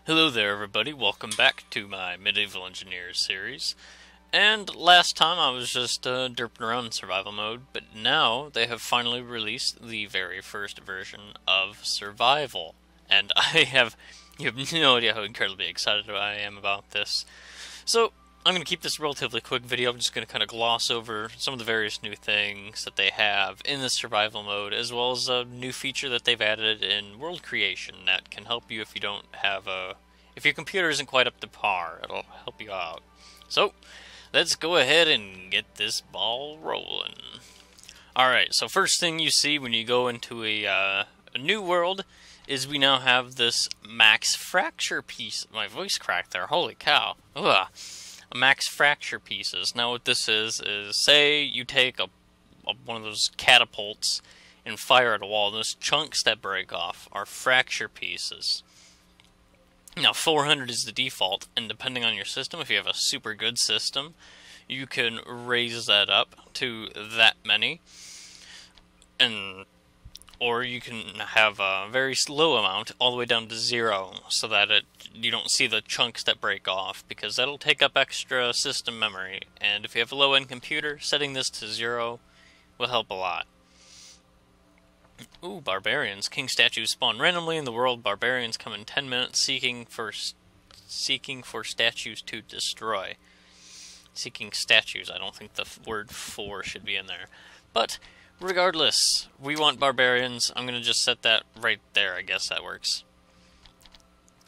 Hello there everybody, welcome back to my Medieval Engineers series. And last time I was just derping around in survival mode, but now they have finally released the very first version of survival. And you have no idea how incredibly excited I am about this. So, I'm going to keep this a relatively quick video. I'm just going to kind of gloss over some of the various new things that they have in the survival mode, as well as a new feature that they've added in world creation that can help you if you don't have if your computer isn't quite up to par. It'll help you out. So, let's go ahead and get this ball rolling. Alright, so first thing you see when you go into a new world is we now have this max fracture piece. My voice cracked there, holy cow. Ugh. Max fracture pieces. Now what this is say you take one of those catapults and fire at a wall. Those chunks that break off are fracture pieces. Now 400 is the default, and depending on your system, if you have a super good system, you can raise that up to that many, or you can have a very low amount all the way down to 0, so that you don't see the chunks that break off, because that'll take up extra system memory. And if you have a low-end computer, setting this to 0 will help a lot. Ooh, barbarians. King statues spawn randomly in the world. Barbarians come in 10 minutes seeking for statues to destroy. Seeking statues. I don't think the word "for" should be in there. But regardless, we want barbarians. I'm going to just set that right there. I guess that works.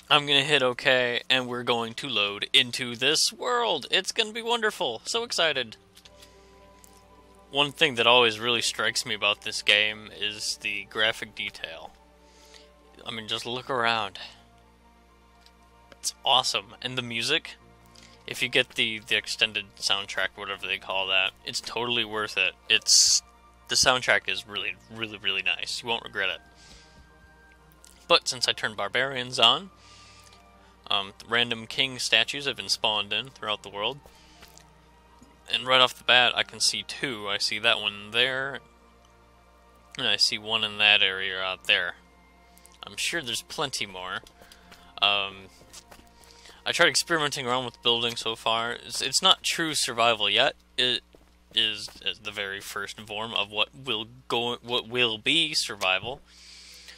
I'm going to hit OK, and we're going to load into this world. It's going to be wonderful. So excited. One thing that always really strikes me about this game is the graphic detail. I mean, just look around. It's awesome. And the music, if you get the extended soundtrack, whatever they call that, it's totally worth it. The soundtrack is really, really, really nice. You won't regret it. But since I turned barbarians on, random king statues have been spawned in throughout the world. And right off the bat, I can see two. I see that one there, and I see one in that area out there. I'm sure there's plenty more. I tried experimenting around with building so far. It's not true survival yet. It is the very first form of what will be survival.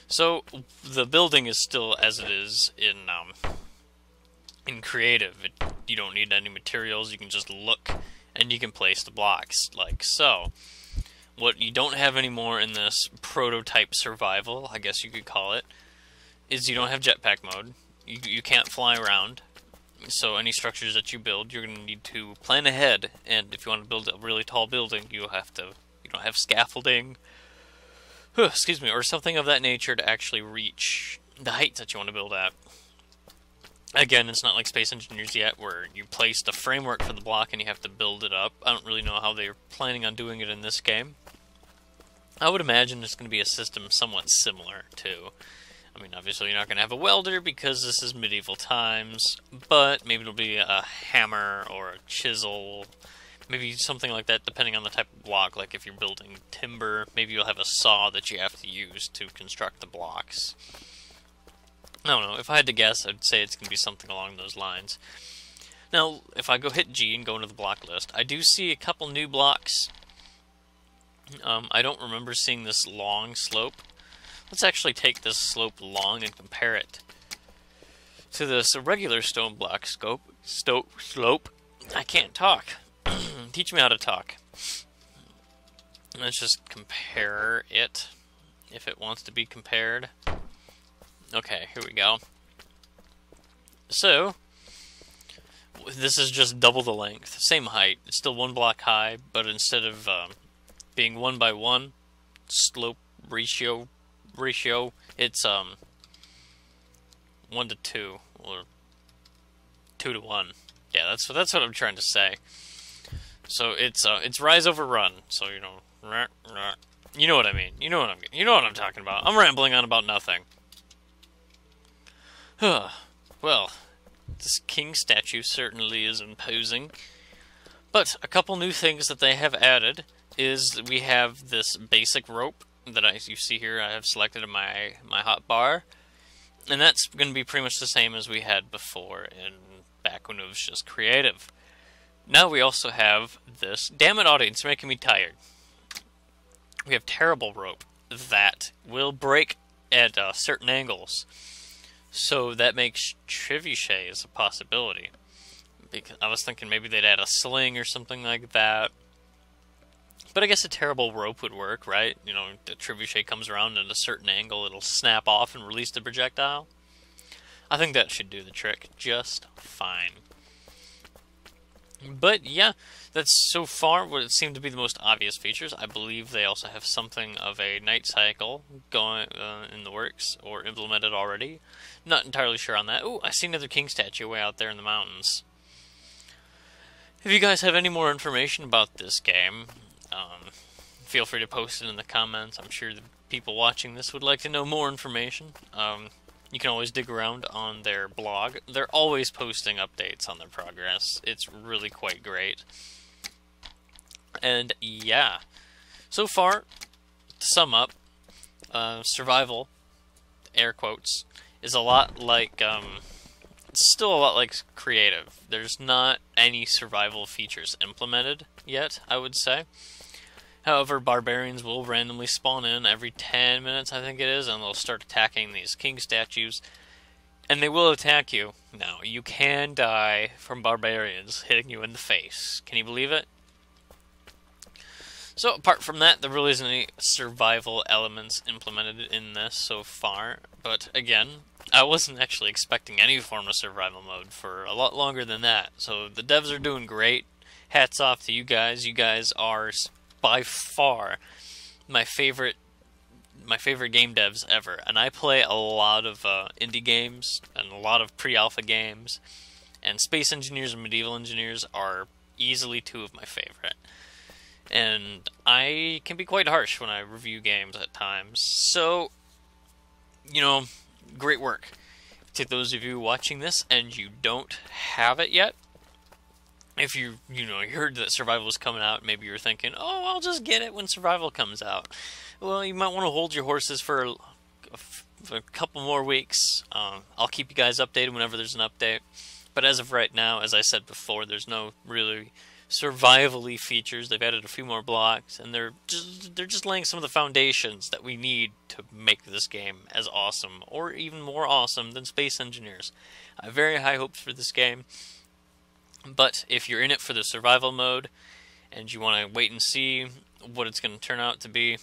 So the building is still as it is in creative. You don't need any materials. You can just look, and you can place the blocks, like so. What you don't have anymore in this prototype survival, I guess you could call it, is you don't have jetpack mode. You can't fly around. So any structures that you build, you're going to need to plan ahead. And if you want to build a really tall building, you don't have scaffolding, excuse me, or something of that nature to actually reach the heights that you want to build at. Again, it's not like Space Engineers yet, where you place the framework for the block and you have to build it up. I don't really know how they're planning on doing it in this game. I would imagine it's going to be a system somewhat similar, too. I mean, obviously you're not going to have a welder because this is medieval times, but maybe it'll be a hammer or a chisel, maybe something like that, depending on the type of block. Like if you're building timber, maybe you'll have a saw that you have to use to construct the blocks. I don't know. If I had to guess, I'd say it's going to be something along those lines. Now, if I go hit G and go into the block list, I do see a couple new blocks. I don't remember seeing this long slope. Let's actually take this slope long and compare it to this regular stone block slope. I can't talk. Teach me how to talk. Let's just compare it, if it wants to be compared. Okay, here we go. So, this is just double the length, same height. It's still one block high, but instead of being 1 by 1 slope ratio, it's 1 to 2 or 2 to 1. Yeah, that's what I'm trying to say. So it's rise over run. So you know what I mean. You know what I'm talking about. I'm rambling on about nothing. Well, this king statue certainly is imposing. But a couple new things that they have added is we have this basic rope that you see here. I have selected in my hotbar, And that's going to be pretty much the same as we had before, and back when it was just creative. Now we also have this. Damn it, audience, you're making me tired. We have terrible rope that will break at certain angles. So that makes trebuchets a possibility. Because I was thinking maybe they'd add a sling or something like that. But I guess a terrible rope would work, right? You know, the trebuchet comes around at a certain angle, it'll snap off and release the projectile. I think that should do the trick just fine. But yeah, that's so far what it seemed to be the most obvious features. I believe they also have something of a night cycle going in the works or implemented already. Not entirely sure on that. Ooh, I see another king statue way out there in the mountains. If you guys have any more information about this game, feel free to post it in the comments. I'm sure the people watching this would like to know more information. You can always dig around on their blog. They're always posting updates on their progress. It's really quite great. And yeah, so far, to sum up, survival, air quotes, is a lot like, it's still a lot like creative. There's not any survival features implemented yet, I would say. However, barbarians will randomly spawn in every 10 minutes, I think it is, and they'll start attacking these king statues. And they will attack you. Now, you can die from barbarians hitting you in the face. Can you believe it? So, apart from that, there really isn't any survival elements implemented in this so far. But, again, I wasn't actually expecting any form of survival mode for a lot longer than that. So, the devs are doing great. Hats off to you guys. You guys are by far my favorite game devs ever, and I play a lot of indie games and a lot of pre-alpha games, and Space Engineers and Medieval Engineers are easily two of my favorite. And I can be quite harsh when I review games at times, so, you know, great work. To those of you watching this and you don't have it yet, if you heard that Survival was coming out, maybe you're thinking, oh, I'll just get it when Survival comes out. Well, you might want to hold your horses for a couple more weeks. I'll keep you guys updated whenever there's an update. But as of right now, as I said before, there's no really survival-y features. They've added a few more blocks, and they're just laying some of the foundations that we need to make this game as awesome, or even more awesome than Space Engineers. I have very high hopes for this game. But if you're in it for the survival mode, and you want to wait and see what it's going to turn out to be,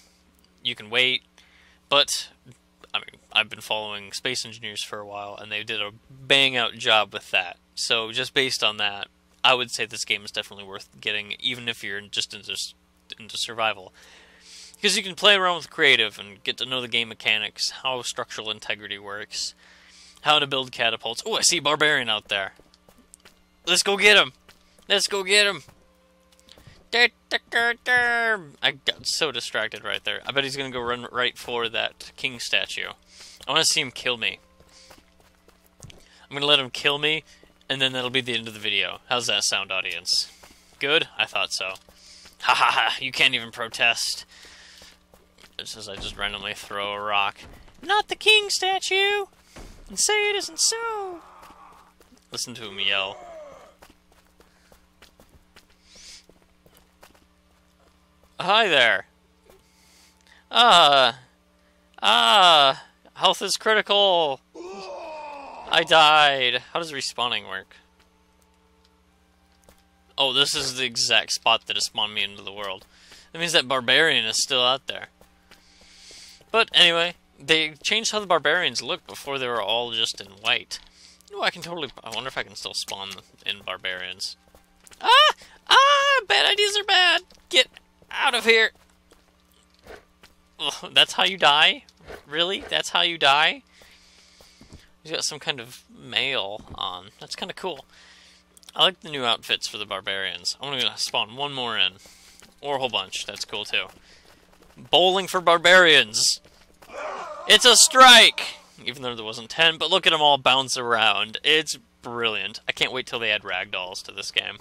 you can wait. But, I mean, I've been following Space Engineers for a while, and they did a bang-out job with that. So, just based on that, I would say this game is definitely worth getting, even if you're just into survival. Because you can play around with creative and get to know the game mechanics, how structural integrity works, how to build catapults. Oh, I see a barbarian out there. Let's go get him! Let's go get him! I got so distracted right there. I bet he's gonna go run right for that king statue. I want to see him kill me. I'm gonna let him kill me, and then that'll be the end of the video. How's that sound, audience? Good? I thought so. Ha ha ha! You can't even protest. It says I just randomly throw a rock. Not the king statue! And say it isn't so! Listen to him yell. Hi there. Health is critical. I died. How does respawning work? Oh, this is the exact spot that has spawned me into the world. That means that barbarian is still out there. But anyway, they changed how the barbarians looked before they were all just in white. Oh, I wonder if I can still spawn in barbarians. Bad ideas are bad. Get out of here! Ugh, that's how you die? Really? That's how you die? He's got some kind of mail on. That's kind of cool. I like the new outfits for the barbarians. I'm gonna spawn one more in. Or a whole bunch. That's cool too. Bowling for barbarians! It's a strike! Even though there wasn't 10, but look at them all bounce around. It's brilliant. I can't wait till they add ragdolls to this game.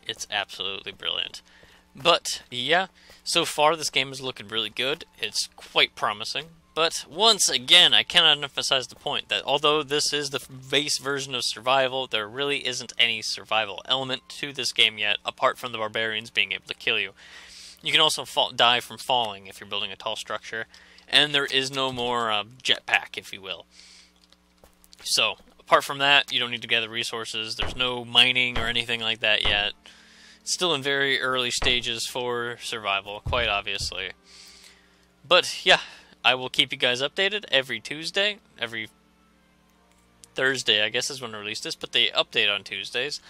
It's absolutely brilliant. But, yeah, so far this game is looking really good. It's quite promising. But once again, I cannot emphasize the point that although this is the base version of survival, there really isn't any survival element to this game yet, apart from the barbarians being able to kill you. You can also die from falling if you're building a tall structure, and there is no more jetpack, if you will. So, apart from that, you don't need to gather resources. There's no mining or anything like that yet. It's still in very early stages for survival, quite obviously. But yeah, I will keep you guys updated every Tuesday, every Thursday, I guess is when I release this, but they update on Tuesdays.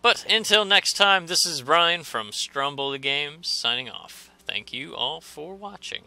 But until next time, this is Brian from Stromboli Games, signing off. Thank you all for watching.